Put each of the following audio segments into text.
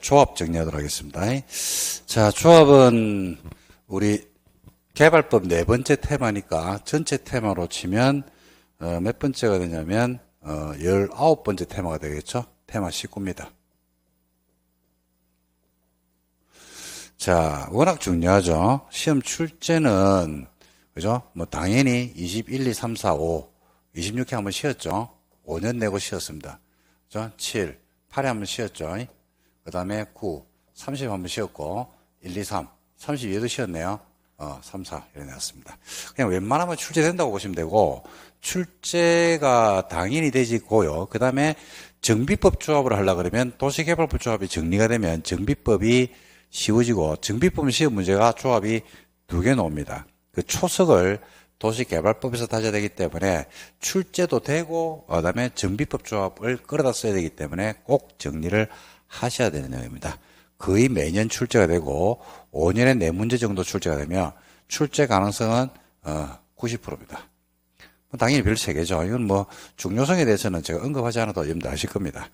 조합 정리하도록 하겠습니다. 자, 조합은 우리 개발법 네 번째 테마니까 전체 테마로 치면 몇 번째가 되냐면 19번째 테마가 되겠죠. 테마 19입니다. 자, 워낙 중요하죠. 시험 출제는 그죠? 뭐 당연히 21, 2, 3, 4, 5, 26회 한번 쉬었죠. 5년 내고 쉬었습니다. 그죠? 7, 8회 한번 쉬었죠. 그 다음에 9, 30 한번 쉬었고 1, 2, 3, 32에도 쉬었네요. 3, 4 이렇게 나왔습니다. 그냥 웬만하면 출제된다고 보시면 되고 출제가 당연히 되지고요. 그 다음에 정비법 조합을 하려고 그러면 도시개발법 조합이 정리가 되면 정비법이 쉬워지고 정비법 시험 문제가 조합이 2개 나옵니다. 그 초석을 도시개발법에서 다져야 되기 때문에 출제도 되고 그 다음에 정비법 조합을 끌어다 써야 되기 때문에 꼭 정리를 하셔야 되는 내용입니다. 거의 매년 출제가 되고 5년에 4문제 정도 출제가 되면 출제 가능성은 90%입니다. 당연히 별 3개죠. 이건 뭐 중요성에 대해서는 제가 언급하지 않아도 여러분들 아실 겁니다.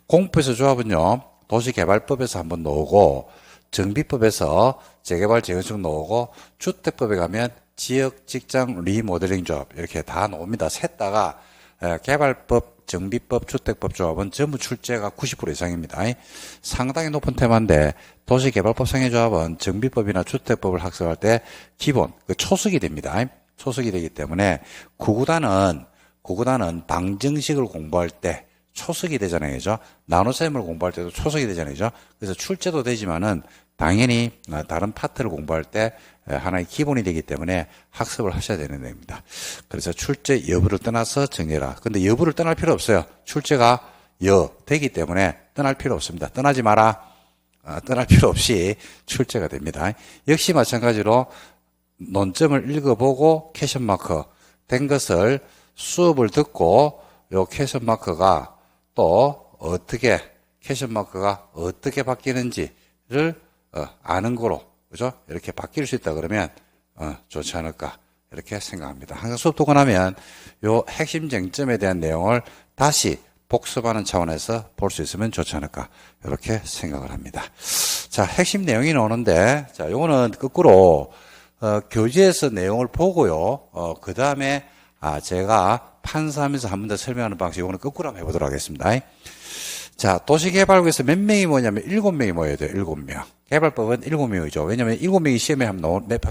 공법에서 조합은요. 도시개발법에서 한번 나오고 정비법에서 재개발 재건축 나오고 주택법에 가면 지역 직장 리모델링 조합 이렇게 다 나옵니다. 셋 다가 개발법, 정비법, 주택법 조합은 전부 출제가 90% 이상입니다. 상당히 높은 테마인데 도시개발법 상해조합은 정비법이나 주택법을 학습할 때 기본 초석이 됩니다. 초석이 되기 때문에 구구단은 방정식을 공부할 때 초석이 되잖아요. 그죠? 나눗셈을 공부할 때도 초석이 되잖아요. 그래서 출제도 되지만은 당연히 다른 파트를 공부할 때 하나의 기본이 되기 때문에 학습을 하셔야 되는 내용입니다. 그래서 출제 여부를 떠나서 정해라. 근데 여부를 떠날 필요 없어요. 출제가 되기 때문에 떠날 필요 없습니다. 떠나지 마라. 떠날 필요 없이 출제가 됩니다. 역시 마찬가지로 논점을 읽어보고 캐션 마크 된 것을 수업을 듣고 요 캐션 마크가 또 어떻게 캐션 마크가 어떻게 바뀌는지를 아는 거로 그죠? 이렇게 바뀔 수 있다 그러면 좋지 않을까 이렇게 생각합니다. 항상 수업 듣고 나면 요 핵심 쟁점에 대한 내용을 다시 복습하는 차원에서 볼 수 있으면 좋지 않을까 이렇게 생각을 합니다. 자, 핵심 내용이 나오는데 자, 요거는 거꾸로 교재에서 내용을 보고요. 그 다음에 제가 판사하면서 한 번 더 설명하는 방식 이거는 거꾸로 한번 해보도록 하겠습니다. 자, 도시개발국에서 몇 명이 모이냐면 7명이 모여야 돼요. 7명. 개발법은 7명이죠. 왜냐면 7명이 시험에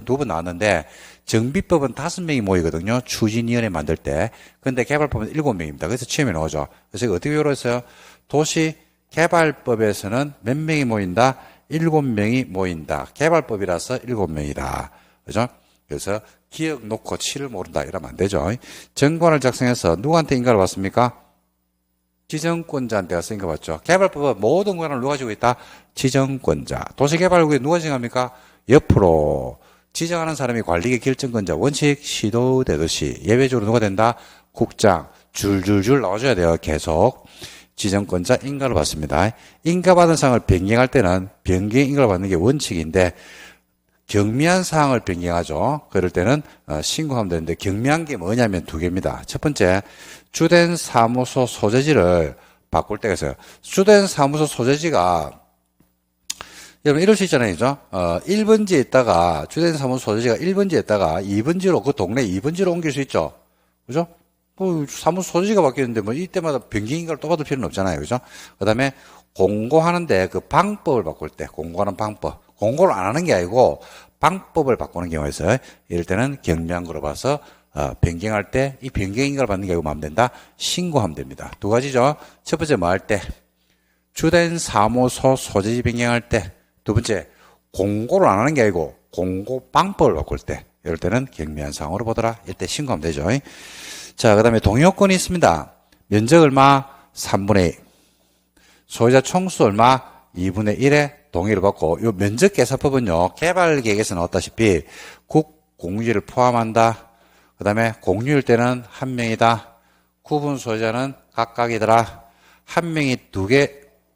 두 번 나왔는데 정비법은 5명이 모이거든요. 추진위원회 만들 때. 근데 개발법은 7명입니다. 그래서 시험에 나오죠. 그래서 어떻게 배우랬어요? 도시개발법에서는 몇 명이 모인다? 7명이 모인다. 개발법이라서 7명이다. 그죠? 그래서 기억 놓고 치를 모른다. 이러면 안 되죠. 정관을 작성해서 누구한테 인가를 받습니까? 지정권자한테 가서 인가 받죠. 개발법은 모든 권한을 누가 지고 있다? 지정권자. 도시개발국에 누가 지정합니까? 옆으로. 지정하는 사람이 관리계 결정권자. 원칙 시도되듯이. 예외적으로 누가 된다? 국장. 줄줄줄 나와줘야 돼요. 계속. 지정권자 인가를 받습니다. 인가받은 사항을 변경할 때는 변경 인가를 받는 게 원칙인데 경미한 사항을 변경하죠. 그럴 때는 신고하면 되는데 경미한 게 뭐냐면 2개입니다. 첫 번째, 주된 사무소 소재지를 바꿀 때가 있어요. 주된 사무소 소재지가 여러분 이럴 수 있잖아요. 그죠? 1번지에 있다가 주된 사무소 소재지가 1번지에 있다가 2번지로 그 동네 2번지로 옮길 수 있죠. 그죠? 뭐 사무소 소재지가 바뀌었는데 뭐 이때마다 변경 인가를 또 받을 필요는 없잖아요. 그죠? 그다음에 공고하는데 그 방법을 바꿀 때 공고하는 방법. 공고를 안 하는 게 아니고 방법을 바꾸는 경우가 있어요. 이럴 때는 경미한 거로 봐서 변경할 때 이 변경 인가를 받는 게 아니고 하면 된다. 신고하면 됩니다. 2가지죠. 첫 번째 뭐 할 때? 주된 사무소 소재지 변경할 때. 2번째 공고를 안 하는 게 아니고 공고 방법을 바꿀 때. 이럴 때는 경미한 사항으로 보더라. 이때 신고하면 되죠. 자, 그 다음에 동의요건이 있습니다. 면적 얼마? 3분의 1. 소유자 총수 얼마? 2분의 1에 동의를 받고 이 면적계산법은요. 개발계획에서 나왔다시피 국공유지를 포함한다. 그 다음에 공유일 때는 1명이다. 구분 소유자는 각각이더라. 1명이 2개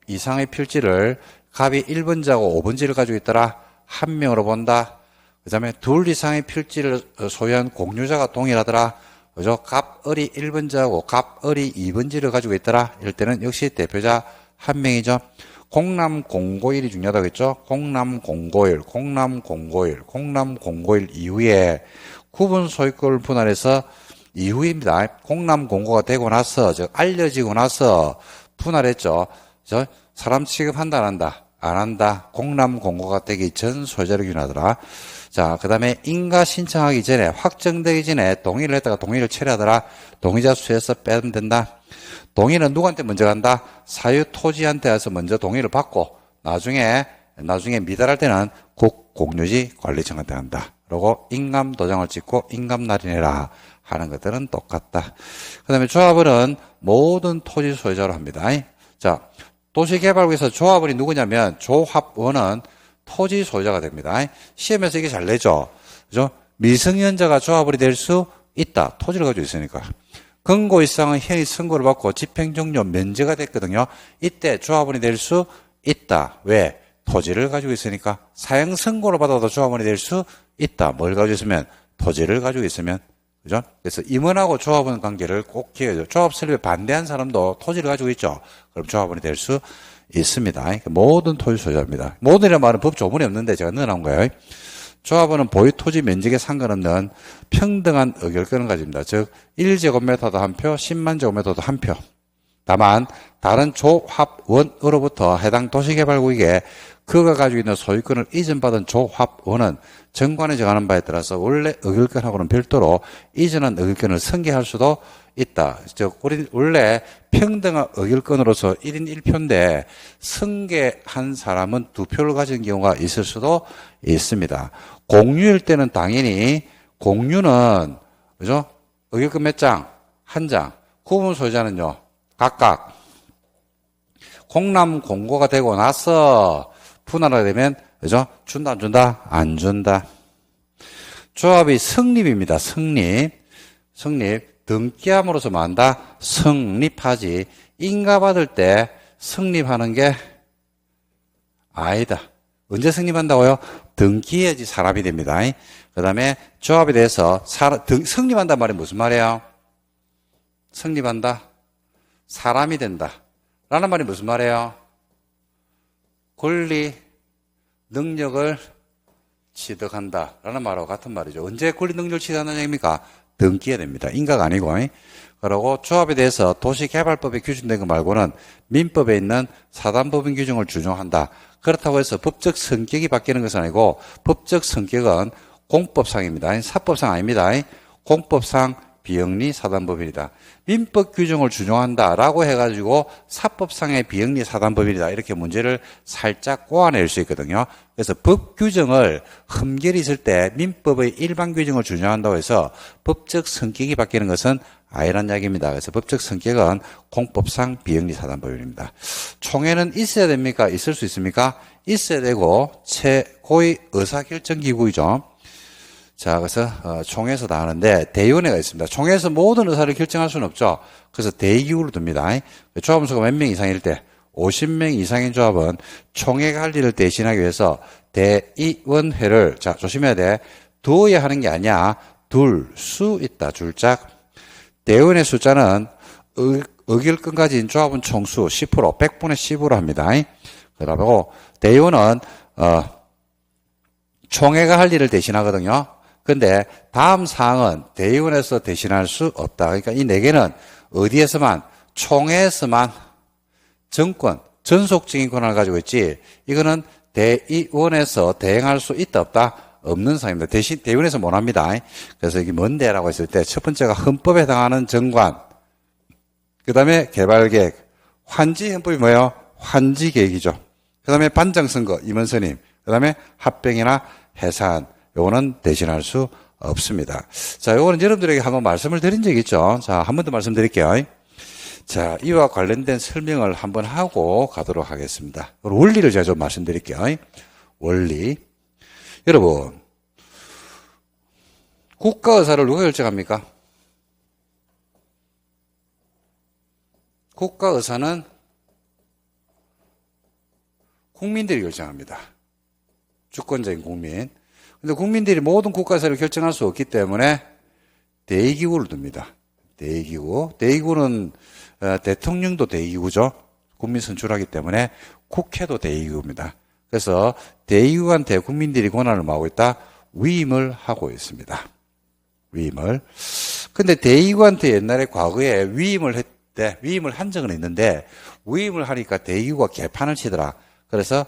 이상의 필지를 갑이 1번지하고 5번지를 가지고 있더라. 1명으로 본다. 그 다음에 2 이상의 필지를 소유한 공유자가 동일하더라. 그죠? 갑을이 1번지하고 갑을이 2번지를 가지고 있더라. 이럴 때는 역시 대표자 1명이죠. 공람 공고일이 중요하다겠죠? 공람 공고일 이후에 구분 소유권을 분할해서 이후입니다. 공람 공고가 되고 나서, 즉, 알려지고 나서 분할했죠. 사람 취급한다, 안 한다? 안 한다. 공람 공고가 되기 전 소유자를 기준하더라. 자, 그 다음에 인가 신청하기 전에, 확정되기 전에 동의를 했다가 동의를 체류하더라. 동의자 수에서 빼면 된다. 동의는 누구한테 먼저 간다? 사유 토지한테 와서 먼저 동의를 받고, 나중에 미달할 때는 국공유지 관리청한테 간다. 그리고 인감 도장을 찍고 인감 날인해라 하는 것들은 똑같다. 그 다음에 조합원은 모든 토지 소유자로 합니다. 자, 도시개발국에서 조합원이 누구냐면 조합원은 토지 소유자가 됩니다. 시험에서 이게 잘 내죠. 그죠? 미성년자가 조합원이 될 수 있다. 토지를 가지고 있으니까. 권고 이상은 현이 선고를 받고 집행종료 면제가 됐거든요. 이때 조합원이 될 수 있다. 왜? 토지를 가지고 있으니까. 사형 선고를 받아도 조합원이 될 수 있다. 뭘 가지고 있으면? 토지를 가지고 있으면. 그죠? 그래서 임원하고 조합원 관계를 꼭 기억해줘. 조합 설립에 반대한 사람도 토지를 가지고 있죠. 그럼 조합원이 될 수 있습니다. 모든 토지 소유자입니다. 모든이라는 말은 법 조문이 없는데 제가 넣어놓은 거예요. 조합원은 보유 토지 면적에 상관없는 평등한 의결권을 가집니다. 즉 1제곱미터도 한 표, 10만 제곱미터도 한 표. 다만 다른 조합원으로부터 해당 도시개발국에게 그가 가지고 있는 소유권을 이전받은 조합원은 정관에 정하는 바에 따라서 원래 의결권하고는 별도로 이전한 의결권을 승계할 수도 있다. 즉 원래 평등한 의결권으로서 1인 1표인데 승계한 사람은 2표를 가진 경우가 있을 수도 있습니다. 공유일 때는 당연히 공유는 그죠? 의결권 몇 장? 한 장. 구분 소유자는요. 각각 공람 공고가 되고 나서 분할하게 되면 그죠? 준다 안 준다? 안 준다. 조합이 성립입니다. 성립. 등기함으로써 뭐한다? 성립하지. 인가받을 때 성립하는 게 아니다. 언제 성립한다고요? 등기해야지 사람이 됩니다. 그 다음에 조합에 대해서 성립한단 말이 무슨 말이에요? 성립한다? 사람이 된다. 라는 말이 무슨 말이에요? 권리, 능력을 취득한다. 라는 말하고 같은 말이죠. 언제 권리, 능력을 취득한다는 얘기입니까? 등기해야 됩니다. 인가가 아니고. 그리고 조합에 대해서 도시개발법에 규정된 것 말고는 민법에 있는 사단법인 규정을 준용한다. 그렇다고 해서 법적 성격이 바뀌는 것은 아니고 법적 성격은 공법상입니다. 사법상 아닙니다. 공법상 비영리 사단법인이다. 민법 규정을 준용한다라고 해가지고 사법상의 비영리 사단법인이다. 이렇게 문제를 살짝 꼬아낼 수 있거든요. 그래서 법 규정을 흠결이 있을 때 민법의 일반 규정을 준용한다고 해서 법적 성격이 바뀌는 것은 아니란 이야기입니다. 그래서 법적 성격은 공법상 비영리 사단법인입니다. 총회는 있어야 됩니까? 있을 수 있습니까? 있어야 되고 최고의 의사결정기구이죠. 자, 그래서 총회에서 다 하는데 대의원회가 있습니다. 총회에서 모든 의사를 결정할 수는 없죠. 그래서 대의기구를 둡니다. 조합원수가 몇 명 이상일 때 50명 이상인 조합은 총회가 할 일을 대신하기 위해서 대의원회를 자 조심해야 돼. 두어야 하는 게 아니야. 둘 수 있다. 줄짝. 대의원의 숫자는 의결권 가진 조합원 총수 10%, 100분의 10으로 합니다. 그러고 대의원은 총회가 할 일을 대신하거든요. 근데 다음 사항은 대의원에서 대신할 수 없다. 그러니까 이 네 개는 어디에서만 총회에서만 정권, 전속적인 권한을 가지고 있지 이거는 대의원에서 대행할 수 있다 없다? 없는 사항입니다. 대신 대의원에서 못 합니다. 그래서 이게 뭔데라고 했을 때 첫 번째가 헌법에 해당하는 정관, 그 다음에 개발계획, 환지헌법이 뭐예요? 환지계획이죠. 그 다음에 반장선거, 임원선임, 그 다음에 합병이나 해산, 요거는 대신할 수 없습니다. 자, 요거는 여러분들에게 한번 말씀을 드린 적이 있죠. 자, 한 번 더 말씀드릴게요. 자, 이와 관련된 설명을 한번 하고 가도록 하겠습니다. 원리를 제가 좀 말씀드릴게요. 원리. 여러분, 국가의사를 누가 결정합니까? 국가의사는 국민들이 결정합니다. 주권적인 국민. 근데 국민들이 모든 국가의사를 결정할 수 없기 때문에 대의기구를 둡니다. 대의기구. 대의기구는 대통령도 대의기구죠. 국민 선출하기 때문에 국회도 대의기구입니다. 그래서 대의기구한테 국민들이 권한을 뭐하고 있다? 위임을 하고 있습니다. 위임을. 근데 대의기구한테 옛날에 과거에 위임을 한 적은 있는데 위임을 하니까 대의기구가 개판을 치더라. 그래서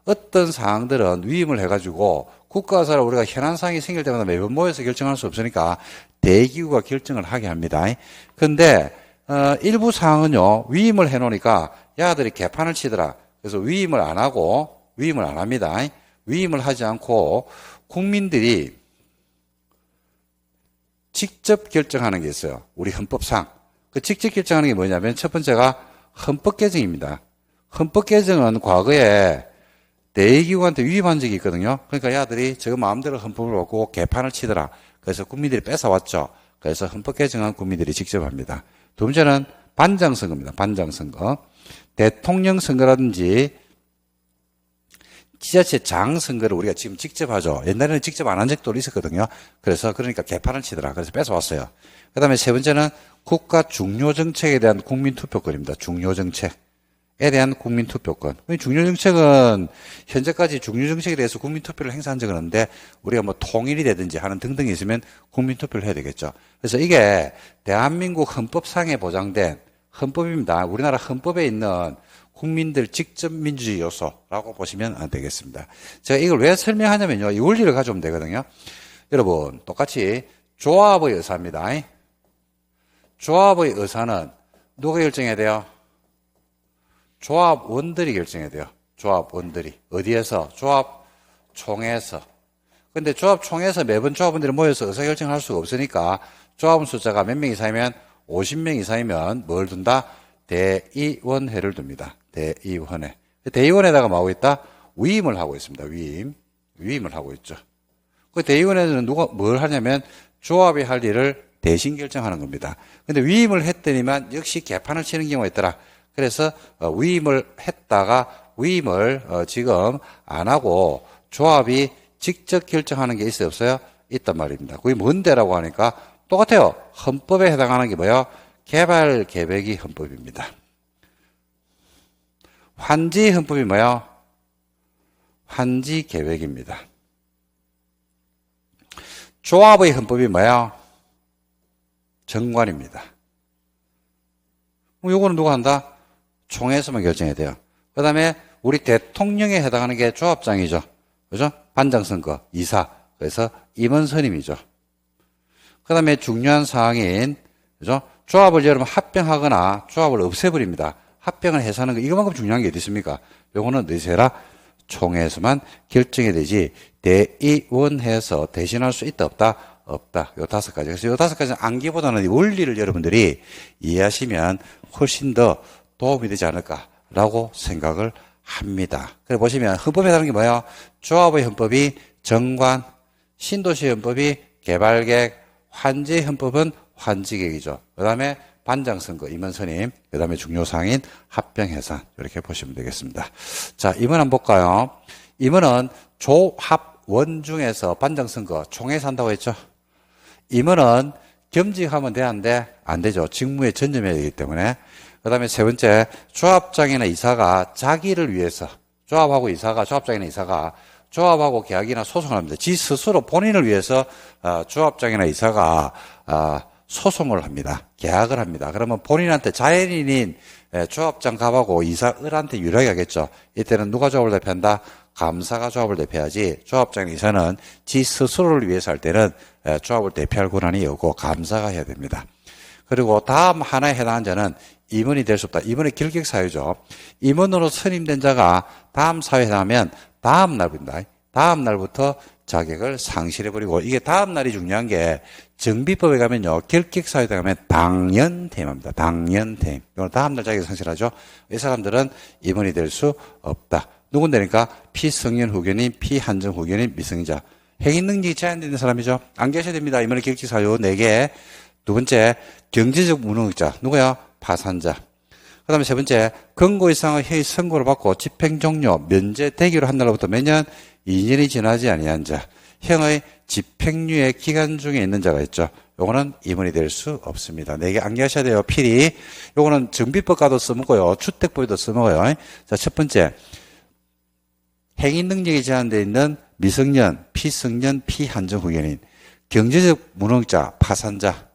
어떤 사항들은 위임을 해가지고 국가사를 우리가 현안 사항이 생길 때마다 매번 모여서 결정할 수 없으니까 대의기구가 결정을 하게 합니다. 근데 일부 사항은요 위임을 해놓으니까 야들이 개판을 치더라. 그래서 위임을 안 합니다. 위임을 하지 않고 국민들이 직접 결정하는 게 있어요. 우리 헌법상. 그 직접 결정하는 게 뭐냐면 첫 번째가 헌법 개정입니다. 헌법 개정은 과거에 대의기구한테 위임한 적이 있거든요. 그러니까 야들이 저 마음대로 헌법을 바꾸고 개판을 치더라. 그래서 국민들이 뺏어왔죠. 그래서 헌법 개정은 국민들이 직접 합니다. 두 번째는 반장선거입니다. 반장선거. 대통령 선거라든지 지자체장 선거를 우리가 지금 직접 하죠. 옛날에는 직접 안 한 적도 있었거든요. 그러니까 개판을 치더라. 그래서 뺏어왔어요. 그 다음에 세 번째는 국가 중요 정책에 대한 국민투표권입니다. 중요 정책에 대한 국민투표권. 중요 정책은 현재까지 중요 정책에 대해서 국민투표를 행사한 적은 없는데 우리가 뭐 통일이 되든지 하는 등등이 있으면 국민투표를 해야 되겠죠. 그래서 이게 대한민국 헌법상에 보장된 헌법입니다. 우리나라 헌법에 있는 국민들 직접 민주주의 요소라고 보시면 되겠습니다. 제가 이걸 왜 설명하냐면요. 이 원리를 가져오면 되거든요. 여러분 똑같이 조합의 의사입니다. 조합의 의사는 누가 결정해야 돼요? 조합원들이 결정해야 돼요. 조합원들이. 어디에서? 조합총회에서. 근데 조합총회에서 매번 조합원들이 모여서 의사결정을 할 수가 없으니까 조합원 숫자가 몇 명 이상이면 50명 이상이면 뭘 둔다? 대의원회를 둡니다. 대의원회. 대의원에다가 뭐하고 있다? 위임을 하고 있습니다. 위임을 하고 있죠. 그 대의원에는 누가 뭘 하냐면 조합이 할 일을 대신 결정하는 겁니다. 근데 위임을 했더니만 역시 개판을 치는 경우가 있더라. 그래서 위임을 했다가 위임을 지금 안 하고 조합이 직접 결정하는 게 있어요? 없어요? 있단 말입니다. 그게 뭔데라고 하니까 똑같아요. 헌법에 해당하는 게 뭐예요? 개발 계획이 헌법입니다. 환지 헌법이 뭐예요? 환지 계획입니다. 조합의 헌법이 뭐예요? 정관입니다. 요거는 누가 한다? 총회에서만 결정해야 돼요. 그 다음에 우리 대통령에 해당하는 게 조합장이죠. 그죠? 반장선거, 이사. 그래서 임원선임이죠. 그 다음에 중요한 사항인, 그죠? 조합을 여러분 합병하거나 조합을 없애버립니다. 합병을 해서 하는 거, 이거만큼 중요한 게 어디 있습니까? 요거는 어디서 해라? 총회에서만 결정이 되지, 대의원회에서 대신할 수 있다, 없다? 없다. 요 5가지. 그래서 요 5가지는 암기보다는 이 원리를 여러분들이 이해하시면 훨씬 더 도움이 되지 않을까라고 생각을 합니다. 그래 보시면 헌법에 해당하는 게 뭐예요? 조합의 헌법이 정관, 신도시 헌법이 개발계획, 환지 헌법은 환지계획이죠. 그 다음에 반장선거, 임원선임, 그 다음에 중요사항인 합병해산 이렇게 보시면 되겠습니다. 자, 임원 한번 볼까요? 임원은 조합원 중에서 반장선거 총회에서 한다고 했죠. 임원은 겸직하면 되는데 안 되죠. 직무에 전념해야 되기 때문에. 그 다음에 세 번째, 조합장이나 이사가 자기를 위해서, 조합장이나 이사가 조합하고 계약이나 소송을 합니다. 지 스스로 본인을 위해서 조합장이나 이사가 소송을 합니다. 계약을 합니다. 그러면 본인한테 자연인인 조합장 갑하고 이사 을한테 유리하겠죠. 이때는 누가 조합을 대표한다? 감사가 조합을 대표하지, 조합장이나 이사는 지 스스로를 위해서 할 때는 조합을 대표할 권한이 없고 감사가 해야 됩니다. 그리고 다음 하나에 해당한 자는 임원이 될 수 없다. 임원의 결격 사유죠. 임원으로 선임된 자가 다음 사유에 해당하면 다음 날입니다. 다음 날부터 자격을 상실해버리고, 이게 다음 날이 중요한 게 정비법에 가면요, 결격 사유에 가면 당연퇴임합니다. 당연퇴임. 이건 다음 날 자격을 상실하죠. 이 사람들은 임원이 될 수 없다. 누군데니까 피성년 후견인, 피한정 후견인, 미성년자. 행위 능력이 제한되는 사람이죠. 안 계셔야 됩니다. 임원의 결격 사유 4개. 두 번째, 경제적 무능력자. 누구야? 파산자. 그 다음에 세 번째, 권고 이상의 회의 선고를 받고 집행 종료, 면제 대기로 한 날로부터 몇 년? 2년이 지나지 아니한 자. 형의 집행유예 기간 중에 있는 자가 있죠. 요거는 임원이 될 수 없습니다. 4개 암기하셔야 돼요. 필히. 요거는 정비법과도 써먹고요. 주택법에도 써먹어요. 자, 첫 번째. 행위 능력이 제한되어 있는 미성년, 피성년, 피한정 후견인, 경제적 무능자, 파산자,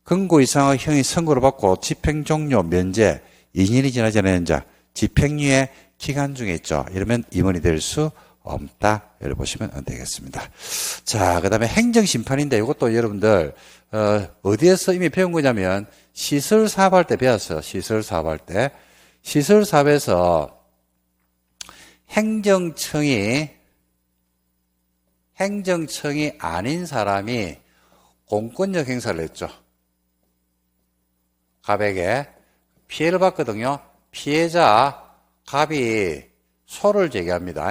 금고 이상의 형이 선고를 받고 집행 종료, 면제, 2년이 지나지 않은 자, 집행유예 기간 중에 있죠. 이러면 임원이 될 수 없다. 이렇게 보시면 되겠습니다. 자, 그 다음에 행정심판인데 이것도 여러분들 어디에서 이미 배운 거냐면 시설사업할 때 배웠어요. 시설사업할 때. 시설사업에서 행정청이 아닌 사람이 공권력 행사를 했죠. 갑에게 피해를 받거든요. 피해자 갑이 소를 제기합니다.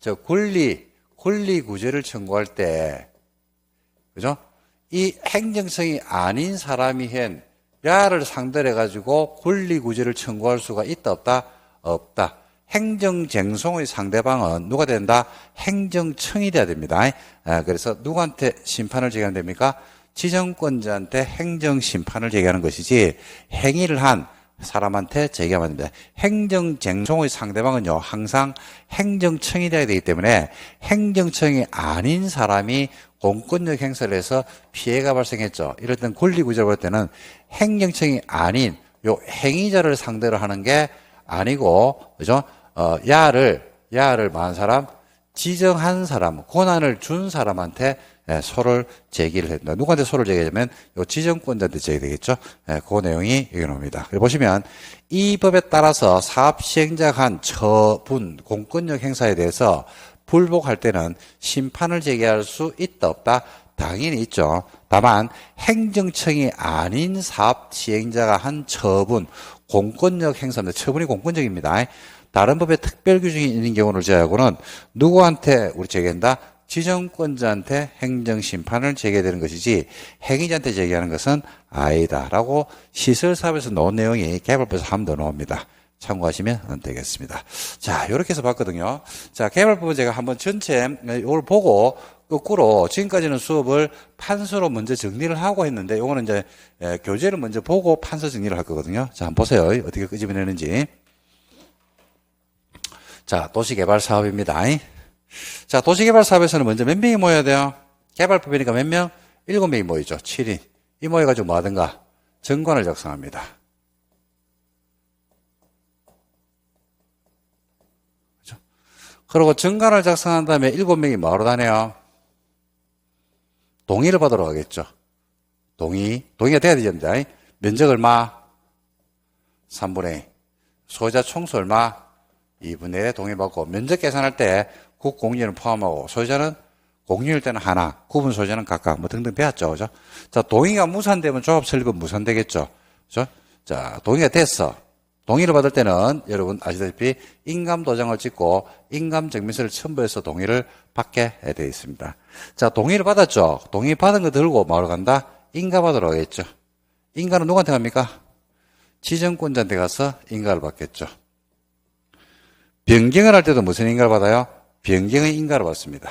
저 권리 구제를 청구할 때, 그죠? 이 행정청이 아닌 사람이 한 야를 상대로 해가지고 권리 구제를 청구할 수가 있다, 없다? 없다. 행정쟁송의 상대방은 누가 된다? 행정청이 돼야 됩니다. 그래서 누구한테 심판을 제기하면 됩니까? 지정권자한테 행정심판을 제기하는 것이지 행위를 한 사람한테 제기하면 됩니다. 행정쟁송의 상대방은요, 항상 행정청이 돼야 되기 때문에 행정청이 아닌 사람이 공권력 행사를 해서 피해가 발생했죠. 이럴 때는 권리구제를 볼 때는 행정청이 아닌 요 행위자를 상대로 하는 게 아니고, 그죠? 야를 많은 사람, 지정한 사람, 권한을 준 사람한테 소를 제기를 했다. 누구한테 소를 제기하면 요 지정권자한테 제기되겠죠. 그 내용이 여기 나옵니다. 보시면 이 법에 따라서 사업 시행자가 한 처분, 공권력 행사에 대해서 불복할 때는 심판을 제기할 수 있다, 없다? 당연히 있죠. 다만 행정청이 아닌 사업 시행자가 한 처분, 공권력 행사입니다. 처분이 공권적입니다. 다른 법에 특별 규정이 있는 경우를 제외하고는 누구한테 우리 제기한다? 지정권자한테 행정심판을 제기되는 것이지 행위자한테 제기하는 것은 아니다라고 시설사업에서 나온 내용이 개발법에서 한 번 더 나옵니다. 참고하시면 되겠습니다. 자, 이렇게 해서 봤거든요. 자, 개발법은 제가 한번 전체 이걸 보고 거꾸로 지금까지는 수업을 판서로 먼저 정리를 하고 했는데 이거는 이제 교재를 먼저 보고 판서 정리를 할 거거든요. 자, 한번 보세요. 어떻게 끄집어내는지. 자, 도시개발 사업입니다. 자, 도시개발 사업에서는 먼저 몇 명이 모여야 돼요? 개발법이니까 몇 명? 7명이 모이죠. 7인. 이 모여가지고 뭐 하든가? 정관을 작성합니다. 그렇죠? 그리고 정관을 작성한 다음에 7명이 뭐하러 다녀요? 동의를 받으러 가겠죠. 동의가 돼야 됩니다. 면적 얼마? 3분의 2. 소유자 총수 얼마? 2분의 1에 동의받고, 면적 계산할 때 국공유를 포함하고, 소유자는 공유일 때는 하나, 구분 소유자는 각각, 뭐 등등 배웠죠. 그죠? 자, 동의가 무산되면 조합 설립은 무산되겠죠. 그죠? 자, 동의가 됐어. 동의를 받을 때는 여러분 아시다시피 인감도장을 찍고 인감증명서를 첨부해서 동의를 받게 되어 있습니다. 자, 동의를 받았죠. 동의 받은 거 들고 뭐하러 간다? 인가받으러 가겠죠. 인가는 누구한테 갑니까? 지정권자한테 가서 인가를 받겠죠. 변경을 할 때도 무슨 인가를 받아요? 변경의 인가를 받습니다.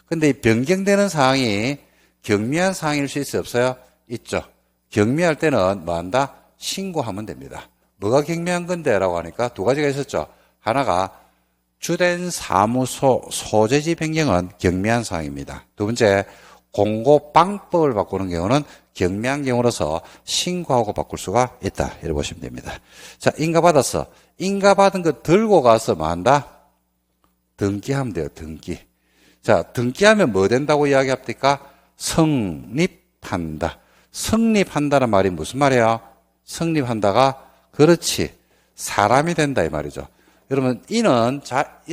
근데 이 변경되는 사항이 경미한 사항일 수 있어요? 없어요? 있죠. 경미할 때는 뭐 한다? 신고하면 됩니다. 뭐가 경미한 건데? 라고 하니까 두 가지가 있었죠. 하나가 주된 사무소 소재지 변경은 경미한 사항입니다. 두 번째, 공고 방법을 바꾸는 경우는 경미한 경우로서 신고하고 바꿀 수가 있다. 이렇게 보시면 됩니다. 자, 인가받았어. 인가받은 거 들고 가서 뭐 한다? 등기하면 돼요. 등기. 자, 등기하면 뭐 된다고 이야기합니까? 성립한다. 성립한다는 말이 무슨 말이에요? 성립한다가 그렇지 사람이 된다 이 말이죠. 여러분 이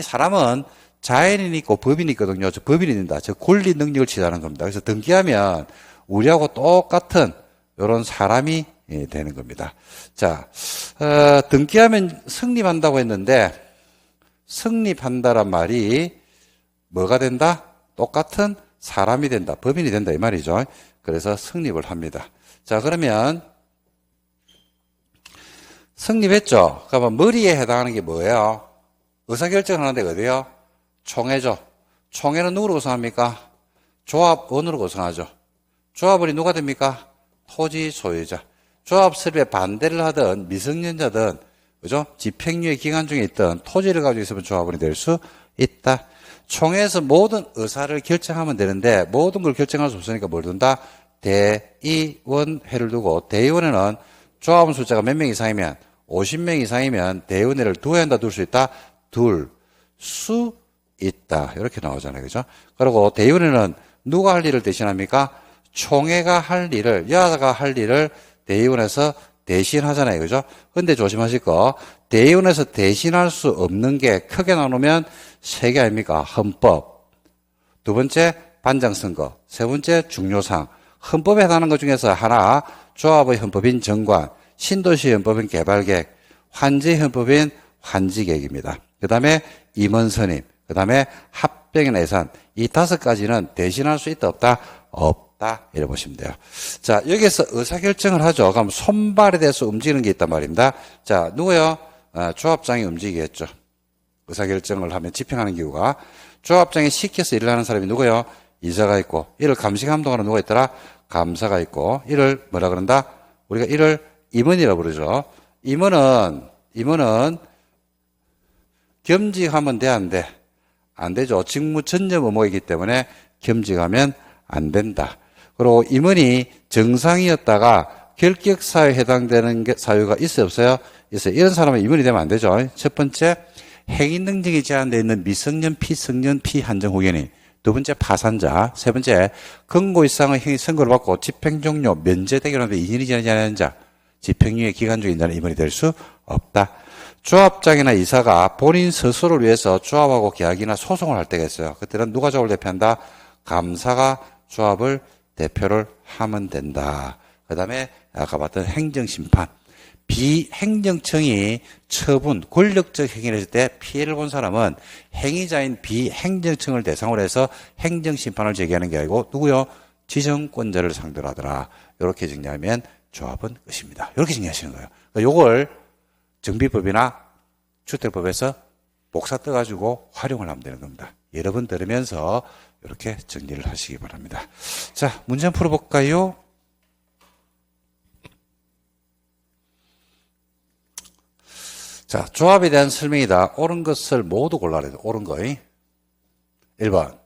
사람은 자연인이 있고 법인이 있거든요. 저 법인이 된다. 저 권리 능력을 취하는 겁니다. 그래서 등기하면 우리하고 똑같은 이런 사람이 되는 겁니다. 자, 등기하면 성립한다고 했는데 성립한다란 말이 뭐가 된다? 똑같은 사람이 된다. 법인이 된다 이 말이죠. 그래서 성립을 합니다. 자, 그러면 성립했죠. 그러면 머리에 해당하는 게 뭐예요? 의사결정을 하는 데가 어디요? 총회죠. 총회는 누구로 구성합니까? 조합원으로 구성하죠. 조합원이 누가 됩니까? 토지 소유자. 조합 설립에 반대를 하든 미성년자든 그죠? 집행유예 기간 중에 있던 토지를 가지고 있으면 조합원이 될 수 있다. 총회에서 모든 의사를 결정하면 되는데 모든 걸 결정할 수 없으니까 뭘 둔다? 대의원회를 두고 대의원회는 조합원 숫자가 몇 명 이상이면 50명 이상이면 대의원회를 두어야 한다, 둘 수 있다? 둘 수 있다. 이렇게 나오잖아요. 그죠? 그리고 대의원회는 누가 할 일을 대신합니까? 총회가 할 일을, 여야가 할 일을 대의원에서 대신하잖아요. 그죠? 근데 조심하실 거, 대의원에서 대신할 수 없는 게 크게 나누면 세 개 아닙니까? 헌법. 두 번째, 반장선거. 세 번째, 중요사항. 헌법에 해당하는 것 중에서 하나, 조합의 헌법인 정관, 신도시 헌법인 개발계획, 환지 헌법인 환지계획입니다. 그 다음에 임원선임, 그 다음에 합병이나 예산. 이 5가지는 대신할 수 있다, 없다? 없다. 이래 보시면 돼요. 자, 여기서 의사결정을 하죠. 그럼 손발에 대해서 움직이는 게 있단 말입니다. 자, 누구요? 조합장이 움직이겠죠. 의사결정을 하면 집행하는 기구가. 조합장이 시켜서 일을 하는 사람이 누구요? 이사가 있고, 이를 감시감독하는 누가 있더라? 감사가 있고, 이를 뭐라 그런다? 우리가 이를 임원이라고 부르죠. 임원은 겸직하면 돼, 안 돼? 안 되죠. 직무 전념 의무이기 때문에 겸직하면 안 된다. 그리고 임원이 정상이었다가 결격사유에 해당되는 사유가 있어요, 없어요? 있어요. 이런 사람은 임원이 되면 안 되죠. 첫 번째, 행위 능력이 제한되어 있는 미성년, 피성년, 피한정 후견인. 두 번째, 파산자. 세 번째, 권고 이상의 행위 선고를 받고 집행 종료, 면제되게 하는데 2년이 지나지 않은 자. 집행유예 기간 중에 인자는 임원이 될 수 없다. 조합장이나 이사가 본인 스스로를 위해서 조합하고 계약이나 소송을 할 때가 있어요. 그때는 누가 조합을 대표한다? 감사가 조합을 대표를 하면 된다. 그 다음에 아까 봤던 행정심판. 비행정청이 처분, 권력적 행위를 했을 때 피해를 본 사람은 행위자인 비행정청을 대상으로 해서 행정심판을 제기하는 게 아니고 누구요? 지정권자를 상대로 하더라. 이렇게 정리하면 조합은 끝입니다. 이렇게 정리하시는 거예요. 그러니까 요걸 정비법이나 주택법에서 복사 떠가지고 활용을 하면 되는 겁니다. 여러 번 들으면서 이렇게 정리를 하시기 바랍니다. 자, 문제 한번 풀어볼까요? 자, 조합에 대한 설명이다. 옳은 것을 모두 골라야 돼요. 옳은 거. 1번.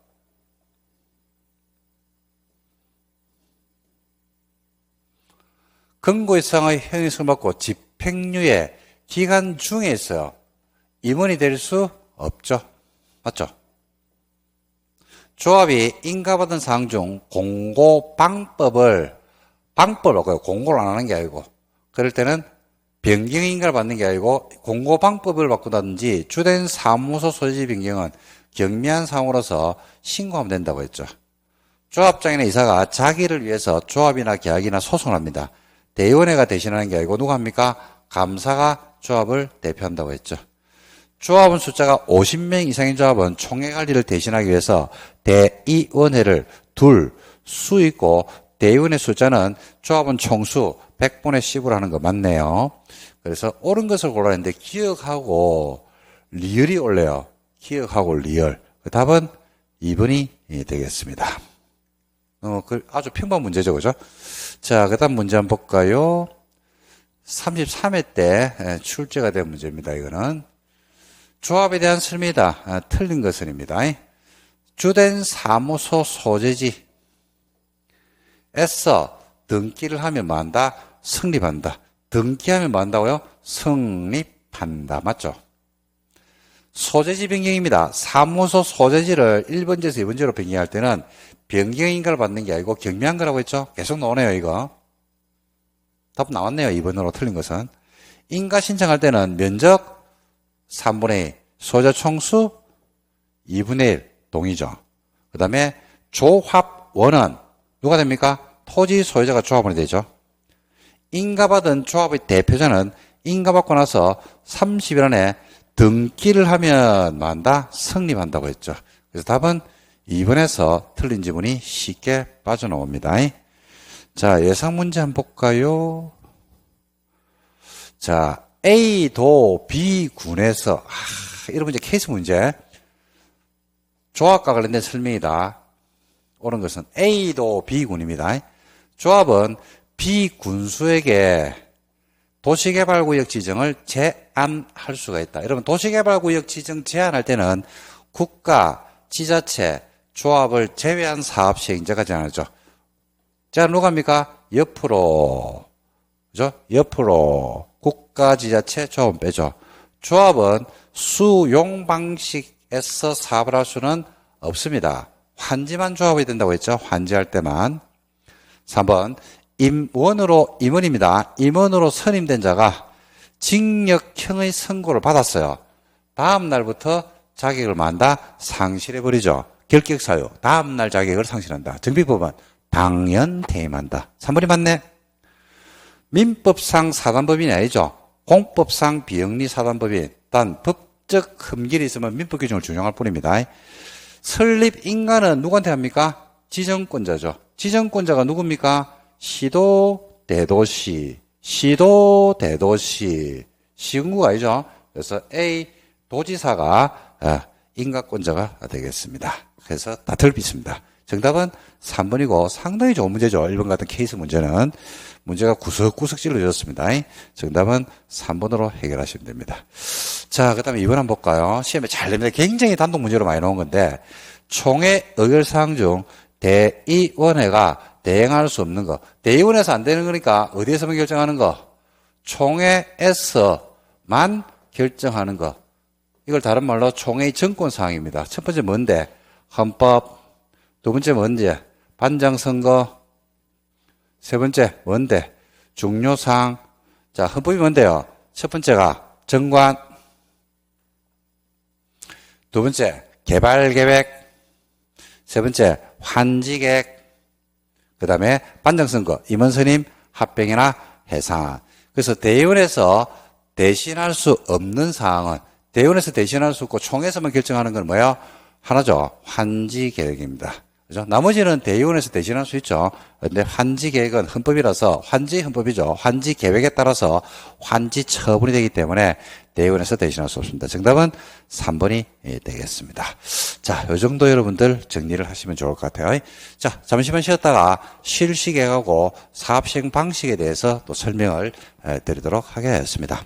권고 이상의 형의성을 받고 집행유예 기간 중에 있어요. 임원이 될 수 없죠. 맞죠? 조합이 인가받은 사항 중 공고 방법을 공고를 안 하는 게 아니고 그럴 때는 변경 인가를 받는 게 아니고 공고 방법을 바꾸다든지 주된 사무소 소유지 변경은 경미한 사항으로서 신고하면 된다고 했죠. 조합장이나 이사가 자기를 위해서 조합이나 계약이나 소송을 합니다. 대의원회가 대신하는 게 아니고 누가 합니까? 감사가 조합을 대표한다고 했죠. 조합원 숫자가 50명 이상인 조합은 총회 관리를 대신하기 위해서 대의원회를 둘 수 있고 대의원회 숫자는 조합원 총수 100분의 10으로 하는 거 맞네요. 그래서 옳은 것을 골라야 하는데 기억하고 리얼이 올래요. 기억하고 리얼. 그 답은 2번이 되겠습니다. 아주 평범한 문제죠. 그죠? 자, 그 다음 문제 한번 볼까요? 33회 때 출제가 된 문제입니다. 이거는. 조합에 대한 설명이다. 틀린 것은입니다. 주된 사무소 소재지에서 등기를 하면 뭐 한다? 성립한다. 등기하면 뭐 한다고요? 성립한다. 맞죠? 소재지 변경입니다. 사무소 소재지를 1번지에서 2번지로 변경할 때는 변경인가를 받는 게 아니고 경미한 거라고 했죠? 계속 나오네요, 이거. 답 나왔네요, 2번으로 틀린 것은. 인가 신청할 때는 면적 3분의 2, 소유자 총수 2분의 1 동의죠. 그 다음에 조합원은 누가 됩니까? 토지 소유자가 조합원이 되죠. 인가받은 조합의 대표자는 인가받고 나서 30일 안에 등기를 하면 뭐 한다? 성립한다고 했죠. 그래서 답은 2번에서 틀린 지문이 쉽게 빠져나옵니다. 자, 예상 문제 한번 볼까요? 자, A도 B군에서 이런 문제 케이스 문제. 조합과 관련된 설명이다. 옳은 것은 A도 B군입니다. 조합은 B군수에게 도시개발구역 지정을 제한할 수가 있다. 여러분 도시개발구역 지정 제한할 때는 국가, 지자체, 조합을 제외한 사업 시행자가 제한하죠. 자, 누가 합니까? 옆으로. 그죠? 옆으로. 국가, 지자체, 조합은 빼죠. 조합은 수용 방식에서 사업을 할 수는 없습니다. 환지만 조합이 된다고 했죠. 환지할 때만. 3번. 임원입니다. 임원으로 선임된 자가 징역형의 선고를 받았어요. 다음 날부터 자격을 만다 상실해버리죠. 결격사유. 다음 날 자격을 상실한다. 정비법은 당연 퇴임한다. 3번이 맞네. 민법상 사단법인이 아니죠. 공법상 비영리 사단법인. 단 법적 흠결이 있으면 민법 규정을 준용할 뿐입니다. 설립 인가는 누구한테 합니까? 지정권자죠. 지정권자가 누굽니까? 시도, 대도시. 시군구가 아니죠. 그래서 A, 도지사가 인가권자가 되겠습니다. 그래서 다 틀비습니다. 정답은 3번이고 상당히 좋은 문제죠. 1번 같은 케이스 문제는. 문제가 구석구석 찔러졌습니다. 정답은 3번으로 해결하시면 됩니다. 자, 그 다음에 2번 한번 볼까요? 시험에 잘 냅니다. 굉장히 단독 문제로 많이 나온 건데, 총회 의결사항 중 대의원회가 대행할 수 없는 거. 대의원에서 안 되는 거니까 어디에서만 결정하는 거? 총회에서만 결정하는 거. 이걸 다른 말로 총회의 정권사항입니다. 첫 번째 뭔데? 헌법. 두 번째 뭔데? 반장선거. 세 번째 뭔데? 중요사항. 자, 헌법이 뭔데요? 첫 번째가 정관. 두 번째 개발계획. 세 번째 환지계획. 그 다음에 반장선거, 임원선임, 합병이나 해산. 그래서 대의원에서 대신할 수 없는 사항은 대의원에서 대신할 수 없고 총회에서만 결정하는 건 뭐예요? 하나죠. 환지계획입니다. 그죠? 나머지는 대의원에서 대신할 수 있죠. 근데 환지계획은 헌법이라서 환지헌법이죠. 환지계획에 따라서 환지 처분이 되기 때문에 대의원에서 대신할 수 없습니다. 정답은 3번이 되겠습니다. 자, 요 정도 여러분들 정리를 하시면 좋을 것 같아요. 자, 잠시만 쉬었다가 실시계획하고 사업 시행 방식에 대해서 또 설명을 드리도록 하겠습니다.